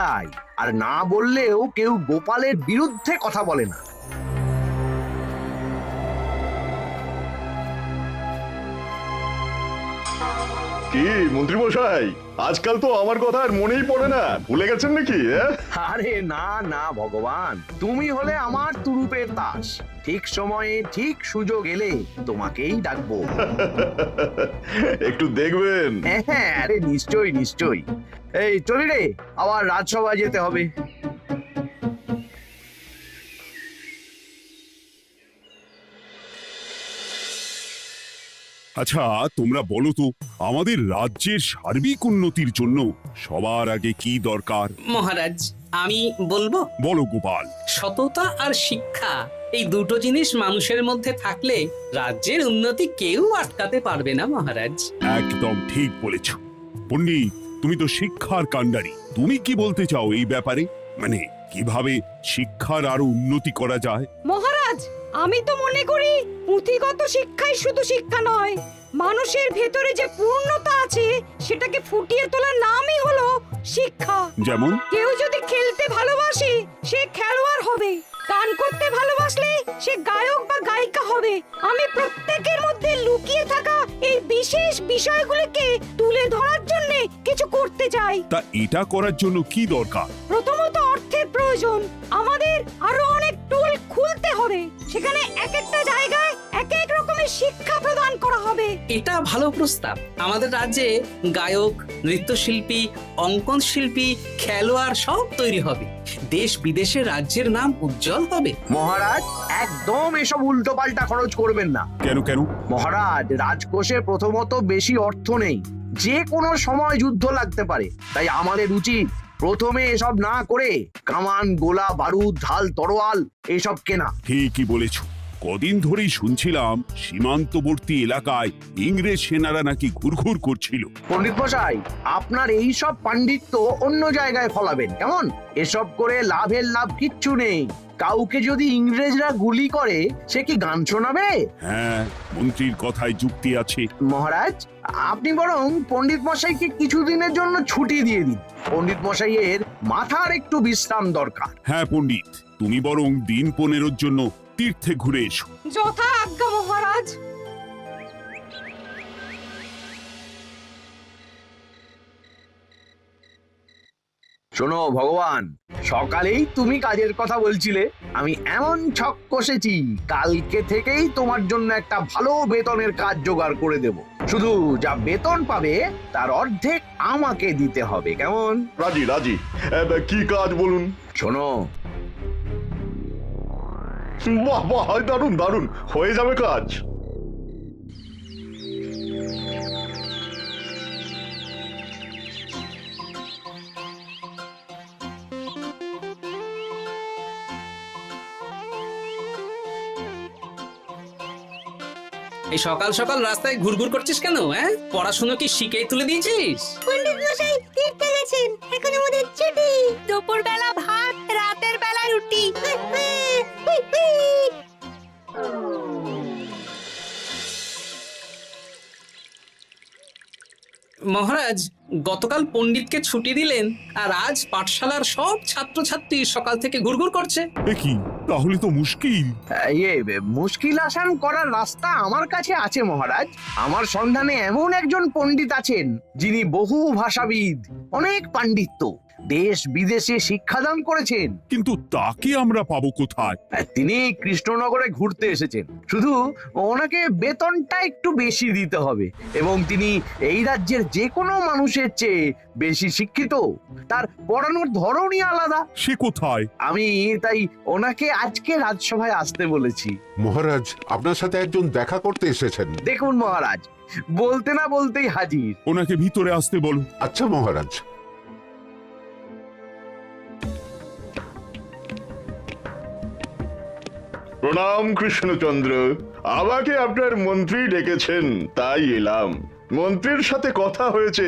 তাই আর না বললেও কেউ গোপালের বিরুদ্ধে কথা বলে না। কি মন্ত্রী মশাই, আজকাল তো আমার কথা আর মনেই পড়ে না, ভুলে গেছেন নাকি? আরে না না ভগবান, তুমি হলে আমার তুরুপের তাস। ঠিক সময়ে ঠিক সুযোগ এলে তোমাকেই ডাকবো। একটু দেখবেন। হ্যাঁ, আরে নিশ্চয়ই নিশ্চয়ই। এই চলি রে, আবার রাজসভায় যেতে হবে। আচ্ছা তোমরা বলো তো, আমাদের রাজ্যের সার্বিক উন্নতির জন্য সবার আগে কি দরকার? মহারাজ, আমি বলবো, বলো গোপাল। সততা আর শিক্ষা, এই দুটো জিনিস মানুষের মধ্যে থাকলে রাজ্যের উন্নতি কেউ আটকাতে পারবে না মহারাজ। একদম ঠিক বলেছ পণ্ডিত, তুমি তো শিক্ষার কাণ্ডারি। তুমি কি বলতে চাও এই ব্যাপারে? মানে কিভাবে শিক্ষার আরো উন্নতি করা যায়? মহারাজ, আমি তো মনে করি পুঁথিগত শিক্ষাই শুধু শিক্ষা নয়, মানুষের ভেতরে যে পূর্ণতা আছে সেটাকে ফুটিয়ে তোলার নামই হলো শিক্ষা। যেমন কেউ যদি খেলতে ভালোবাসে সে খেলোয়াড় হবে, গান করতে ভালোবাসলে সে গায়ক বা গায়িকা হবে। আমি প্রত্যেকের মধ্যে লুকিয়ে থাকা এই বিশেষ বিষয়গুলিকে তুলে ধরার জন্য কিছু করতে চাই। তা এটা করার জন্য কি দরকার? প্রথমত অর্থের প্রয়োজন। আমাদের আরো অনেক টুল খুলতে হবে, সেখানে এক একটা জায়গায় এক এক রকমের শিক্ষা প্রদান করা হবে। এটা ভালো প্রস্তাব। আমাদের রাজ্যে গায়ক, নৃত্যশিল্পী, অঙ্কন শিল্পী, খেলোয়াড় সব তৈরি হবে। দেশ বিদেশে রাজ্যের নাম উজ্জ্বল হবে। মহারাজ, একদম এসব উল্টো পাল্টা খরচ করবেন না। কেন কেন? মহারাজ, রাজকোষে প্রথমত বেশি অর্থ নেই, যে কোনো সময় যুদ্ধ লাগতে পারে। তাই আমাদের উচিত প্রথমে এসব না করে কামান, গোলা বারুদ, ঢাল, তরোয়াল এসব কেনা। ঠিকই বলেছ। কদিন ধরেই শুনছিলাম সীমান্তবর্তী এলাকায় ইংরেজ সেনারা নাকি ঘুরঘুর করছিল। পণ্ডিত মশাই, আপনার এই সব পাণ্ডিত্য অন্য জায়গায় ফলাবেন কেমন? এসব করে লাভের লাভ কিচ্ছু নেই। কাউকে যদি ইংরেজরা গুলি করে সে কি গান শোনাবে? হ্যাঁ, মন্ত্রীর কথায় যুক্তি আছে। মহারাজ, আপনি বরং পণ্ডিত মশাইকে কিছুদিনের জন্য ছুটি দিয়ে দিন। পণ্ডিত মশাইয়ের মাথার একটু বিশ্রাম দরকার। হ্যাঁ পণ্ডিত, তুমি বরং দিন 15 জন্য তীর্থে ঘুরে এসো। যথা আজ্ঞা মহারাজ। শোনো ভগবান, সকালেই তুমি কাজের কথা বলছিলে। আমি এমন ছক কষেছি, কালকে থেকেই তোমার জন্য একটা ভালো বেতনের কাজ জোগাড় করে দেব। শুধু যা বেতন পাবে তার অর্ধেক আমাকে দিতে হবে, কেমন? রাজি রাজি। কি কাজ বলুন? শোনো, বাহ বাহ, দারুণ দারুণ, হয়ে যাবে কাজ। এই সকাল সকাল রাস্তায় ঘুরঘুর করছিস কেন? হ্যাঁ, পড়াশুনো কি শিখেই তুলে দিয়েছিস? পণ্ডিত মশাই তীর্থে গেছেন, এখন আমাদের ছুটি। দুপুর বেলা ভাত, রাতের বেলা রুটি। মহারাজ, গতকাল পণ্ডিতকে ছুটি দিলেন আর আজ পাঠশালার সব ছাত্রছাত্রী সকাল থেকে ঘুরঘুর করছে। এ কি, তাহলে তো মুশকিল। মুশকিল আসান করার রাস্তা আমার কাছে আছে মহারাজ। আমার সন্ধানে এমন একজন পণ্ডিত আছেন যিনি বহু ভাষাবিদ, অনেক পাণ্ডিত্য, দেশ বিদেশে শিক্ষাদান করেছেন। কিন্তু তাকে আমরা পাবো কোথায়? তিনি কৃষ্ণনগরে ঘুরতে এসেছেন। শুধু ওনাকে বেতনটা একটু বেশি দিতে হবে, এবং তিনি এই রাজ্যের যে কোনো মানুষের চেয়ে বেশি শিক্ষিত। তার পড়ানোর ধরনই আলাদা। সে কোথায়? আমি তাই ওনাকে আজকে রাজসভায় আসতে বলেছি। মহারাজ, আপনার সাথে একজন দেখা করতে এসেছেন। দেখুন মহারাজ, বলতে না বলতেই হাজির। ওনাকে ভিতরে আসতে বলো। আচ্ছা মহারাজ। প্রণাম কৃষ্ণচন্দ্র, আমাকে আপনার মন্ত্রী ডেকেছেন, তাই এলাম। মন্ত্রীর সাথে কথা হয়েছে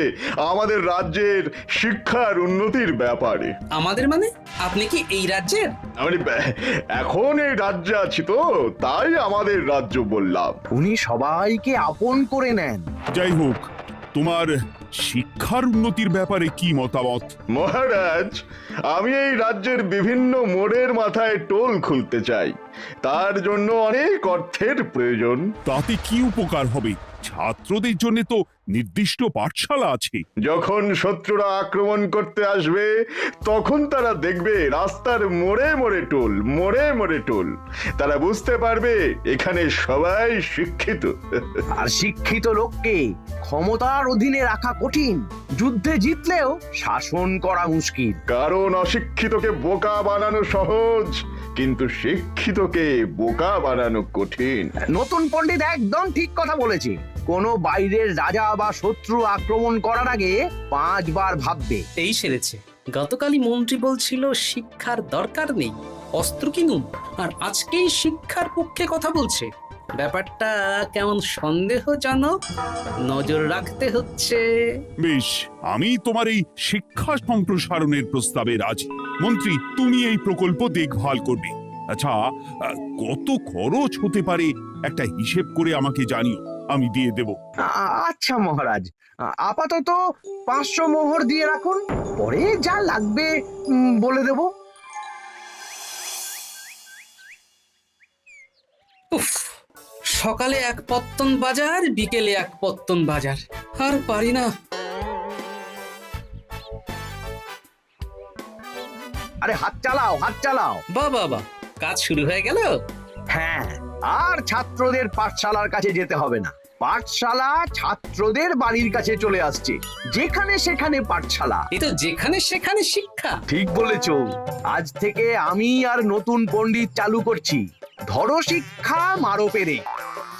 আমাদের রাজ্যের শিক্ষার উন্নতির ব্যাপারে। আমাদের মানে? আপনি কি এই রাজ্যের? আমি এখন এই রাজ্যে আছি তো, তাই আমাদের রাজ্য বললাম। উনি সবাইকে আপন করে নেন। যাই হোক, তোমার শিক্ষার উন্নতির ব্যাপারে কি মতামত? মহারাজ, আমি এই রাজ্যের বিভিন্ন মোড়ের মাথায় টোল খুলতে চাই। তার জন্য অনেক অর্থের প্রয়োজন। তাতে কি উপকার হবে? ছাত্রদের জন্য তো নির্দিষ্ট পাঠশালা আছে। যখন শত্রুরা আক্রমণ করতে আসবে তখন তারা দেখবে রাস্তার মোড়ে মোড়ে টোল, মোড়ে মোড়ে টোল। তারা বুঝতে পারবে এখানে সবাই শিক্ষিত। আর শিক্ষিত লোককে ক্ষমতার অধীনে রাখা কঠিন, যুদ্ধে জিতলেও শাসন করা মুশকিল। কারণ অশিক্ষিতকে বোকা বানানো সহজ, কিন্তু শিক্ষিতকে বোকা বানানো কঠিন। নতুন পণ্ডিত একদম ঠিক কথা বলেছে। কোনো বাইরের রাজা বা শত্রু আক্রমণ করার আগে 5 বার ভাববে। এই সেরেছে। গতকালই মন্ত্রী বলছিল শিক্ষার দরকার নেই, অস্ত্র কিনুন, আর আজকেই শিক্ষার পক্ষে কথা বলছে। ব্যাপারটা কেমন সন্দেহজনক, নজর রাখতে হচ্ছে। বেশ, আমি তোমার এই শিক্ষা সম্প্রসারণের প্রস্তাবে রাজি। মন্ত্রী, তুমি এই প্রকল্প দেখভাল করবে। আচ্ছা, কত খরচ হতে পারে একটা হিসেব করে আমাকে জানিও, আমি দিয়ে দেব। আচ্ছা মহারাজ, আপাতত 500 মোহর দিয়ে রাখুন, পরে যা লাগবে বলে দেব। উফ, সকালে এক পত্তন বাজার, বিকেলে এক পত্তন বাজার, আর পারি না। আরে হাত চালাও, হাত চালাও। বাবা, কাজ শুরু হয়ে গেল। হ্যাঁ, আর ছাত্রদের পাঠশালার কাছে যেতে হবে না। পাঠশালা ছাত্রদের বাড়ির কাছে চলে আসছে। যেখানে সেখানে পাঠশালা। এই তো যেখানে সেখানে শিক্ষা। ঠিক বলেছো। আজ থেকে আমি আর নতুন পণ্ডিত চালু করছি। ধরো শিক্ষা, মারো পেরে।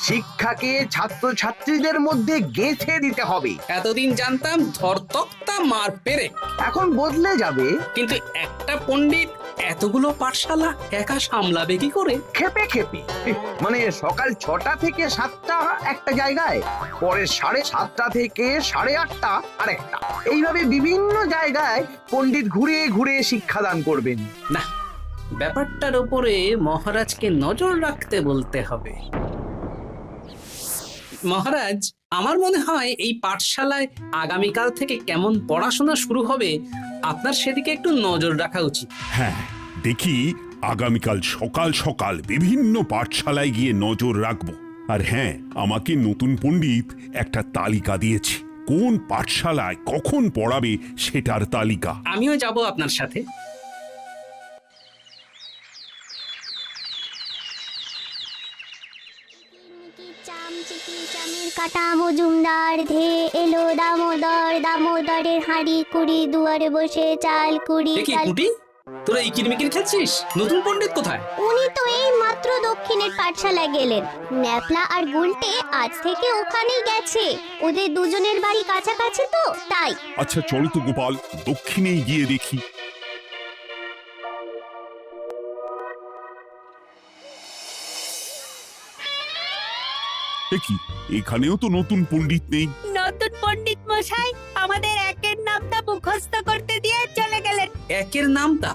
শিক্ষাকে ছাত্রছাত্রীদের মধ্যে গেঁথে দিতে হবে। এতদিন জানতাম ধরতক্তা মার পেরে, এখন বদলে যাবে। কিন্তু একটা পণ্ডিত এতগুলো পাঠশালা একা সামলাবে কি করে? খেপে খেপে। মানে সকাল 6টা থেকে 7টা একটা জায়গায়, পরে 7:30 থেকে 8:30 আরেকটা। এইভাবে বিভিন্ন জায়গায় পণ্ডিত ঘুরে ঘুরে শিক্ষাদান করবেন। না, ব্যাপারটার উপরে মহারাজকে নজর রাখতে বলতে হবে। মহারাজ, আমার মনে হয় এই পাঠশালায় আগামীকাল থেকে কেমন পড়াশোনা শুরু হবে, আপনার সেদিকে একটু নজর রাখা উচিত। হ্যাঁ, দেখি আগামীকাল সকাল সকাল বিভিন্ন পাঠশালায় গিয়ে নজর রাখবো। আর হ্যাঁ, আমাকে নতুন পণ্ডিত একটা তালিকা দিয়েছে, কোন পাঠশালায় কখন পড়াবে সেটার তালিকা। আমিও যাব আপনার সাথে। কাটা মজুমদার ধে এলো দামোদর, দামোদরের হাঁড়ি কুড়ি, দুয়ারে বসে চাল কুড়ি। দেখি কুটি, তোরা এই কিরমিকির খেলছিস? নতুন পণ্ডিত কোথায়? উনি তো এই মাত্র দক্ষিণের পাঠশালায় গেলেন। ন্যাপলা আর গুলটে আজ থেকে ওখানেই গেছে। ওদের দুজনের বাড়ি কাছাকাছি তো, তাই। আচ্ছা চলো তো গোপাল, দক্ষিণেই গিয়ে দেখি। দেখি এখানেও তো নতুন পণ্ডিত নেই। নতুন পণ্ডিত মশাই আমাদের একের নামটা মুখস্থ করতে দিয়ে চলে গেলেন। একের নামটা?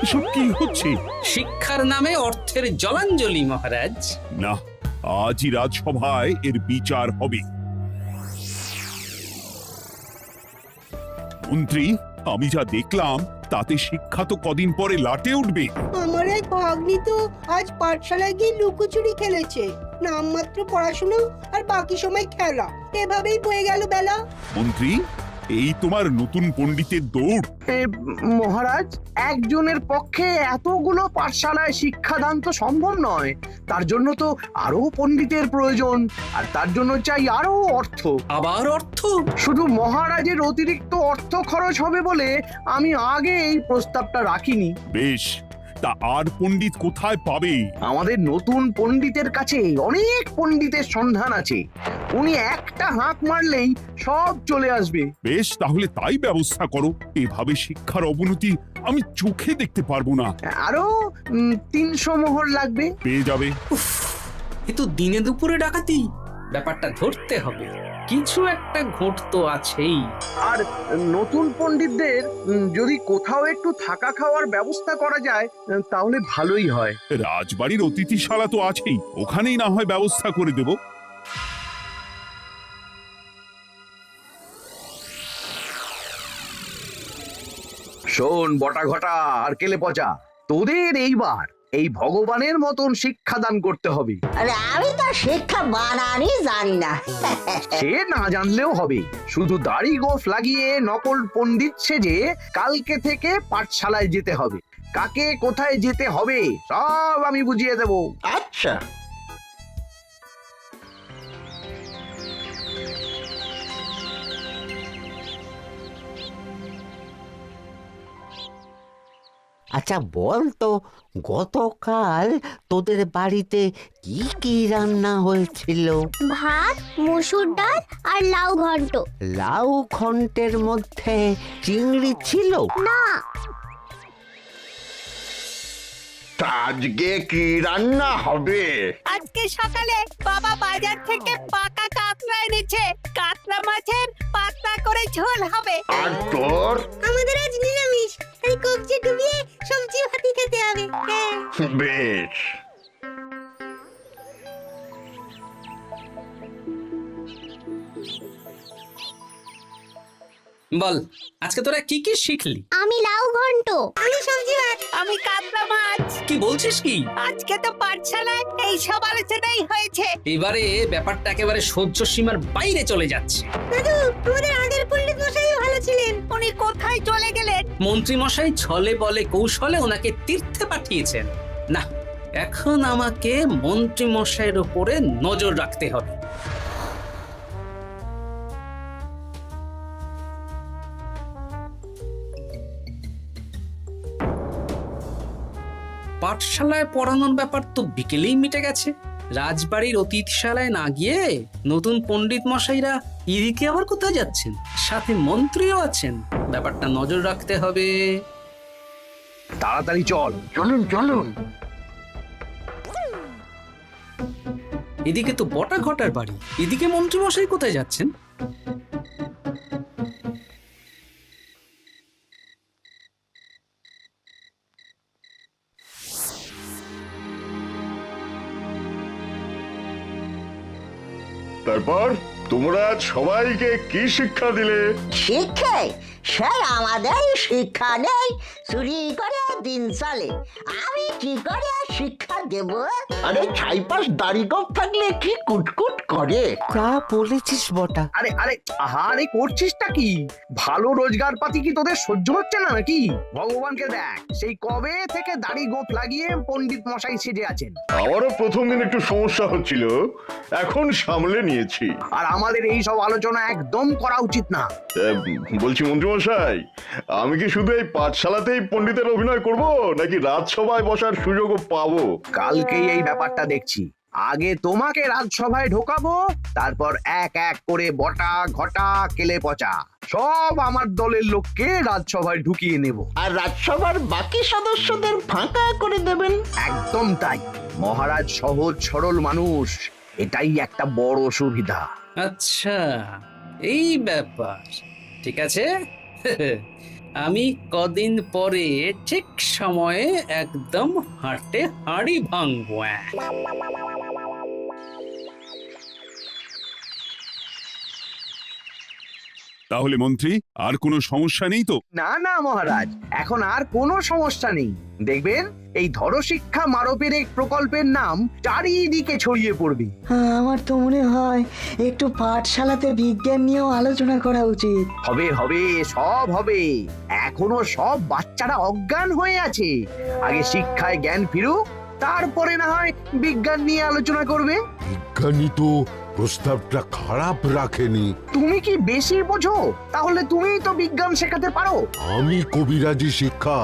এসব কি হচ্ছে? শিক্ষার নামে অর্থের জলাঞ্জলি মহারাজ। না, আজই রাজসভায় এর বিচার হবে। মন্ত্রী, আমি যা দেখলাম তাতে শিক্ষা তো কদিন পরে লাটে উঠবে। আমার এক ভাগ্নি তো আজ পাঠশালায় গিয়ে লুকোচুরি খেলেছে। নামমাত্র পড়াশুনো আর বাকি সময় খেলা, এভাবেই বয়ে গেল বেলা। মন্ত্রী, এই তোমার নতুন পণ্ডিতের দৌড়। মহারাজ, একজনের পক্ষে এতগুলো পাঠশালায় শিক্ষাদান তো সম্ভব নয়। তার জন্য তো আরো পণ্ডিতের প্রয়োজন, আর তার জন্য চাই আরো অর্থ। আবার অর্থ? শুধু মহারাজের অতিরিক্ত অর্থ খরচ হবে বলে আমি আগে এই প্রস্তাবটা রাখিনি। বেশ, তা আর পণ্ডিত কোথায় পাবে? আমাদের নতুন পণ্ডিতের কাছে অনেক পণ্ডিতের সন্ধান আছে। উনি একটা হাঁক মারলেই সব চলে আসবে। বেশ, তাহলে তাই ব্যবস্থা করো। এভাবে শিক্ষার অবনতি আমি চোখে দেখতে পারবো না। আরো 300 মোহর লাগবে। পেয়ে যাবে। এ তো দিনে দুপুরে ডাকাতি। ব্যাপারটা ধরতে হবে, কিছু একটা ঘট তো আছেই। আর নতুন পণ্ডিতদের যদি কোথাও একটু থাকা খাওয়ার ব্যবস্থা করা যায় তাহলে ভালোই হয়। রাজবাড়ির অতিথিশালা তো আছেই, ওখানেই না হয় ব্যবস্থা করে দেব। শোন বটা ঘটা আর কেলে পচা, তোদের এইবার এই ভগবানের মতন শিক্ষাদান করতে হবে। আরে আমি তো শিক্ষা বানানই জানি না। সে না জানলেও হবে, শুধু দাড়ি গোফ লাগিয়ে নকল পণ্ডিত সেজে কালকে থেকে পাঠশালায় যেতে হবে। কাকে কোথায় যেতে হবে সব আমি বুঝিয়ে দেব। আচ্ছা। আচ্ছা বল তো, গতকাল তোদের বাড়িতে কি কি রান্না হয়েছিল? ভাত, মসুর ডাল আর লাউ ঘন্ট। লাউ ঘন্টের মধ্যে চিংড়ি ছিল? না, তা আজকে কি রান্না হবে? আজকে সকালে বাবা বাজার থেকে পাকা কাতলা এনেছে। কাতলা মাছের পাতলা করে ঝোল হবে। আর তোর? আমাদের আজ নিরামিষ, তাই কবজি ডুবিয়ে সবজি ভাতি খেতে হবে। বেশ। বল, আজকে তোরা কি কি শিখলি? আমি লাউ ঘন্ট। আমি সবজি ভাত। আমি কাতলা মাছ। কি বলছিস কি? আজকে তো পাঠশালায় এই সব আলোচনাই হয়েছে। এবারে ব্যাপারটা একেবারে সহ্য সীমার বাইরে চলে যাচ্ছে। দাদু, আমাদের আগের পণ্ডিত মশাই ভালো ছিলেন। উনি কোথায় চলে গেলেন? মন্ত্রী মশাই ছলে বলে কৌশলে ওনাকে তীর্থে পাঠিয়েছেন। না, এখন আমাকে মন্ত্রী মশাইয়ের উপরে নজর রাখতে হবে। পাঠশালায় পড়ানোর ব্যাপার তো বিকেলেই মিটে গেছে। রাজবাড়ির অতিথিশালায় না গিয়ে নতুন পণ্ডিত মশাইরা এদিকে আবার কোথায় যাচ্ছেন? সাথে মন্ত্রীও আছেন, ব্যাপারটা নজর রাখতে হবে। তাড়াতাড়ি চল। চলুন চলুন। এদিকে তো বটা ঘটার বাড়ি, এদিকে মন্ত্রী মশাই কোথায় যাচ্ছেন? তারপর তোমরা সবাইকে কি শিক্ষা দিলে? শিক্ষা? স্যার আমাদের শিক্ষা নেই, চুরি করে দিন চলে। আমি কি করে শিক্ষা দেব? আরে ছাইপাশ দাড়ি গোঁফ থাকলে কি কুটকুট করে। যা বলেছিস বটা। আরে আরে আহারে করছিসটা কি? ভালো রোজগার পাতি কি তোদের সহ্য হচ্ছে না নাকি? ভগবানকে দেখ, সেই কবে থেকে দাড়ি গোঁফ লাগিয়ে পণ্ডিত মশাই সেজে আছেন। আমারও প্রথম দিন একটু সমস্যা হচ্ছিল, এখন সামলে নিয়েছি। আর আমাদের এই সব আলোচনা একদম করা উচিত না। বলছি মন্ত্রীমশাই, আমি কি শুধু এই পাঠশালাতেই পণ্ডিতের অভিনয় করব, নাকি রাজসভায় বসার সুযোগও পাবো? কালকেই এই ব্যাপারটা দেখছি। আগে তোমাকে রাজসভায় ঢোকাবো, তারপর এক এক করে বটা ঘটা কেলে পচা সব আমার দলের লোককে রাজসভায় ঢুকিয়ে নেব। আর রাজসভার বাকি সদস্যদের ফাঁকা করে দেবেন। একদম তাই। মহারাজ সহজ সরল মানুষ, এটাই একটা বড় সুবিধা। আচ্ছা, এই ব্যাপার। ঠিক আছে, আমি কদিন পরে ঠিক সময়ে একদম হাটে হাড়ি ভাঙবো। তাহলে মন্ত্রী, আর কোনো সমস্যা নেই তো? না না মহারাজ, এখন আর কোনো সমস্যা নেই। দেখবেন এই ধরশিক্ষা মারপের এক প্রকল্পের নাম চারিদিকে ছড়িয়ে পড়বে। আমার তো মনে হয় একটু পাঠশালাতে বিজ্ঞান নিয়েও আলোচনা করা উচিত। হবে হবে, সব হবে। এখনো সব বাচ্চারা অজ্ঞান হয়ে আছে। আগে শিক্ষায় জ্ঞান ফিরুক, তারপরে না হয় বিজ্ঞান নিয়ে আলোচনা করবে। বিজ্ঞানী তো প্রস্তাবটা খারাপ রাখেনি। তুমি কি বেশি বোঝো? তাহলে তুমিই তো বিজ্ঞান শেখাতে পারো। আমি কবিরাজি শিক্ষা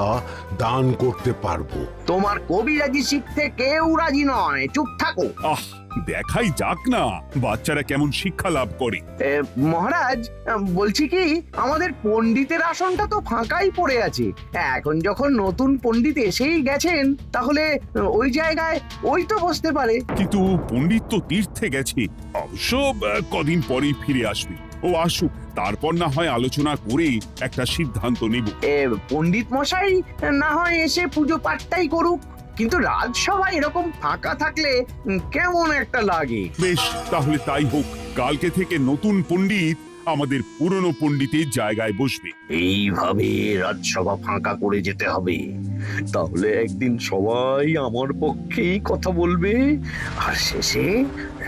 দান করতে পারবো। তোমার কবিরাজি শিখতে কেউ রাজি নয়, চুপ থাকো। আহ, দেখাই যাক না বাচ্চারা কেমন শিক্ষা লাভ করে। মহারাজ, বলছি কি, আমাদের পণ্ডিতের আসনটা তো ফাঁকাই পড়ে আছে। এখন যখন নতুন পণ্ডিত এসেই গেছেন, তাহলে ওই জায়গায় ওই তো বসতে পারে। কিন্তু পণ্ডিত তো তীর্থে গেছে, অবশ্য কদিন পরেই ফিরে আসবে। ও আসুক, তারপর না হয় আলোচনা করে একটা সিদ্ধান্ত নেব। পণ্ডিত মশাই না হয় এসে পুজো পাঠটাই করুক, কিন্তু রাজসভা এরকম ফাঁকা থাকলে কেমন একটা লাগে। বেশ, তাহলে তাই হোক। কালকে থেকে নতুন পণ্ডিত আমাদের পুরনো পণ্ডিতের জায়গায় বসবে। এইভাবে রাজসভা ফাঁকা করে যেতে হবে, তাহলে একদিন সবাই আমার পক্ষেই কথা বলবে আর শেষে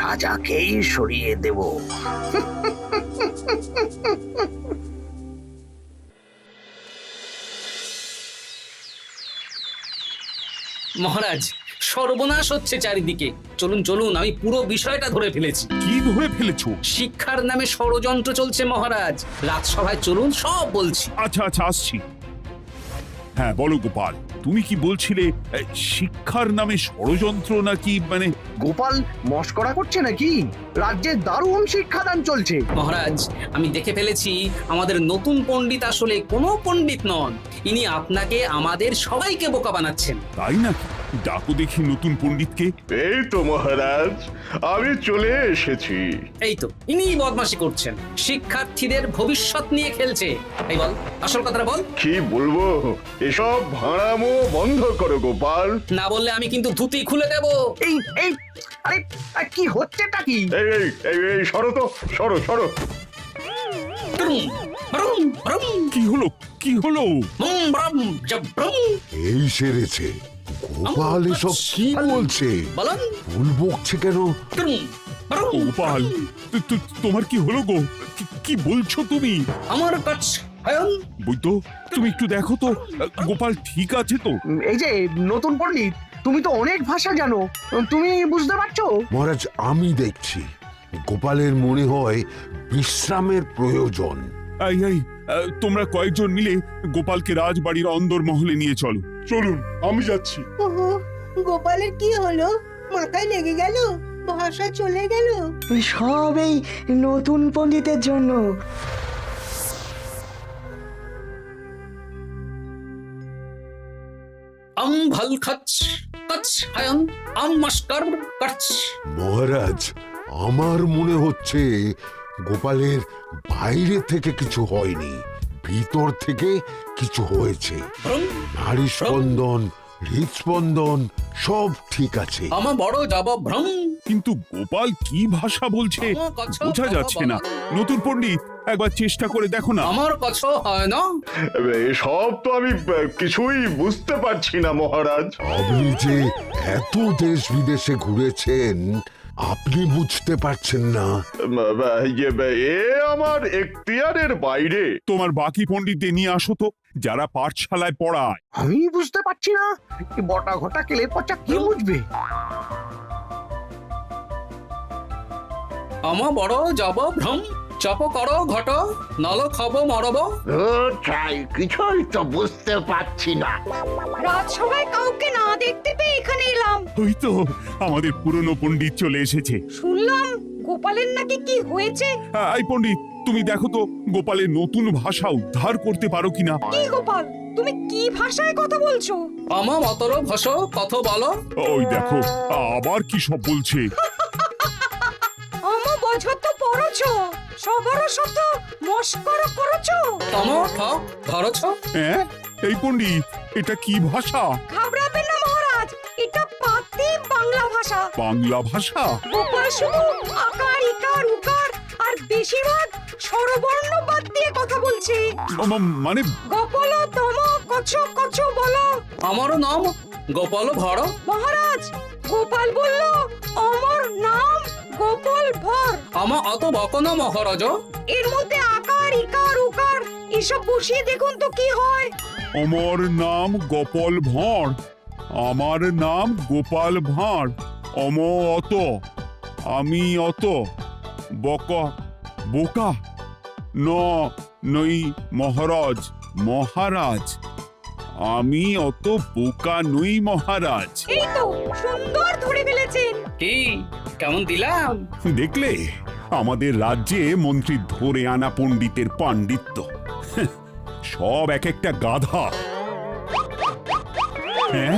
রাজাকেই সরিয়ে দেব। মহারাজ, সর্বনাশ হচ্ছে চারিদিকে। চলুন চলুন, আমি পুরো বিষয়টা ধরে ফেলেছি। কি ধরে ফেলেছো? শিক্ষার নামে ষড়যন্ত্র চলছে মহারাজ। রাজসভায় চলুন, সব বলছি। আচ্ছা আচ্ছা, আসছি। হ্যাঁ বলো গোপাল, তুমি কি বলছিলে শিক্ষার নামে ষড়যন্ত্র নাকি? মানে গোপাল মস্করা করছে নাকি? রাজ্যে দারুণ শিক্ষাদান চলছে। মহারাজ, আমি দেখে ফেলেছি আমাদের নতুন পণ্ডিত আসলে কোনো পণ্ডিত নন। ইনি আপনাকে, আমাদের সবাইকে বোকা বানাচ্ছেন। তাই নাকি? ডাকো দেখি নতুন পণ্ডিতকে। এই তো মহারাজ, আমি চলে এসেছি। এই তো ইনি বদমাশি করছেন, শিক্ষার্থীদের ভবিষ্যৎ নিয়ে খেলছে। এই বল, আসল কথাটা বল। কি বলবো, এসব ভাড়ামো বন্ধ করো গোপাল। না বললে আমি কিন্তু ধুতি খুলে দেব। এই এই আরে আরে, কি হচ্ছেটা কি? এই এই এই এই সরো তো, সরো সরো। ব্রুম, ব্রুম, ব্রুম, কি হলো? কি হলো? বুম, ব্রুম, জব, ব্রুম। এই সেরেছে। গোপাল এসব কি বলছে? বলুন। ভুল বকছে কেন? ব্রুম, ব্রুম, গোপাল, তোমার কি হলো গো? কি বলছো তুমি? আমার কাছে বৈদ্য, তুমি একটু দেখো তো গোপাল ঠিক আছে তো? এই যে নতুন পণ্ডিত, তুমি তো অনেক ভাষা জানো, তুমি বুঝতে পারছো? মহারাজ, আমি দেখছি গোপালের মনে হয় বিশ্রামের প্রয়োজন। এই এই, তোমরা কয়েকজন মিলে গোপালকে রাজবাড়ির অন্দর মহলে নিয়ে চলো। চলুন, আমি যাচ্ছি। ওহো, গোপালের কি হলো? মাথায় লেগে গেল? ভাষা চলে গেল? সব এই নতুন পণ্ডিতের জন্য। ভাল খাচ কাচ হায়ন মস্কর কাচ। মহারাজ, আমার মনে হচ্ছে গোপালের বাইরে থেকে কিছু হয়নি, ভিতর থেকে কিছু হয়েছে। নারী স্পন্দন, হৃদস্পন্দন সব ঠিক আছে। আমার বড় যাব ভ্রম। কিন্তু গোপাল কি ভাষা বলছে বোঝা যাচ্ছে না। নতুন পণ্ডিত, একবার চেষ্টা করে দেখো না। আমার কথা হয় না। এসব তো আমি কিছুই বুঝতে পারছি না মহারাজ। আপনি যে এত দেশ বিদেশে ঘুরেছেন, আপনি বুঝতে পারছেন না? এ আমার এখতিয়ারের বাইরে। তোমার বাকি পণ্ডিতদের নিয়ে আসো তো, যারা পাঠশালায় পড়ায়। আমি বুঝতে পারছি না, এই বটা ঘটা কেলে পচা কি বুঝবে? আমার বড় যাব ভ্রম। চপ করো ঘট, নল খাব মরব। কিছুই তো বুঝতে পারছি না। রাজসভায় কাউকে না দেখতে পেয়ে এখানে এলাম। ওই তো আমাদের পুরনো পণ্ডিত চলে এসেছে। শুনলাম গোপালের নাকি কি হয়েছে। এই পণ্ডিত, তুমি দেখো তো গোপালের নতুন ভাষা উদ্ধার করতে পারো কিনা। কি গোপাল, তুমি কি ভাষায় কথা বলছো? আমার মতর ভাষা কথা বলো। ওই দেখো আবার কি সব বলছে। আমো বোঝো তো পড়ছো, সবার সাথে মস্করা করছো। তমো ঠক ধরছ। হ্যাঁ, এই পণ্ডিত, এটা কি ভাষা? ঘাবড়াবেন না মহারাজ, এটা পাতি বাংলা ভাষা। বাংলা ভাষা? গোপাল শুধু আকার ইকার উকার আর বেশিরভাগ স্বরবর্ণ বাদ দিয়ে কথা বলছে। মানে গোপাল তম কছ কছ বলো। আমার নাম গোপাল ভর। মহারাজ, গোপাল বলল আমার নাম গোপাল ভর। আমার অত বকনা মহারাজ। এর মধ্যে আকার ইকার উকার এসব বসিয়ে দেখুন তো কি হয়। আমার নাম গোপাল ভাঁড়। আমার নাম গোপাল ভাঁড়। অত, আমি অত বকা বোকা নই মহারাজ। মহারাজ, আমি অত বোকা নই মহারাজ। এই তো সুন্দর ধরে ফেলেছেন। কি কেমন দিলাম? দেখলে, আমাদের রাজ্যে মন্ত্রী ধরে আনা পণ্ডিতের পাণ্ডিত্য। সব এক একটা গাধা। হ্যাঁ,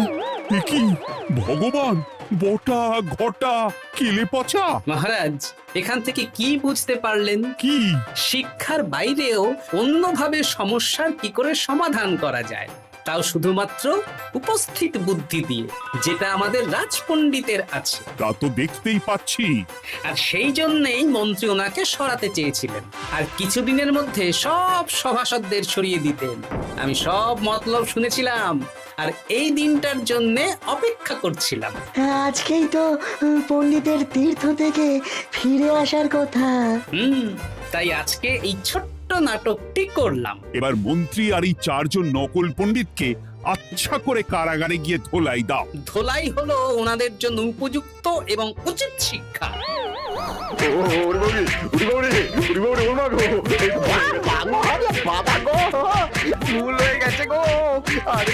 এ কি ভগবান, বটা ঘটা কেলে পচা। মহারাজ, এখান থেকে কি বুঝতে পারলেন? কি? শিক্ষার বাইরেও অন্যভাবে সমস্যার কি করে সমাধান করা যায়। তাও শুধুমাত্র উপস্থিত বুদ্ধি দিয়ে, যেটা আমাদের রাজপণ্ডিতের আছে। তা তো দেখতেই পাচ্ছি। আর সেই জন্যেই মন্ত্রী ওনাকে সরাতে চেয়েছিলেন, আর কিছুদিনের মধ্যে সব সভাসদদের সরিয়ে দিতেন। আমি সব মতলব শুনেছিলাম, আর এই দিনটার জন্যে অপেক্ষা করছিলাম। আজকেই তো পণ্ডিতের তীর্থ থেকে ফিরে আসার কথা। তাই আজকে এই ছোট্ট নাটকটি করলাম। এবার মন্ত্রী আর এই 4 জন নকল পণ্ডিতকে আচ্ছা করে কারাগারে গিয়ে ধোলাই দাও। ধোলাই হলো ওনাদের জন্য উপযুক্ত এবং উচিত শিক্ষা। ভুল হয়ে গেছে গো। আরে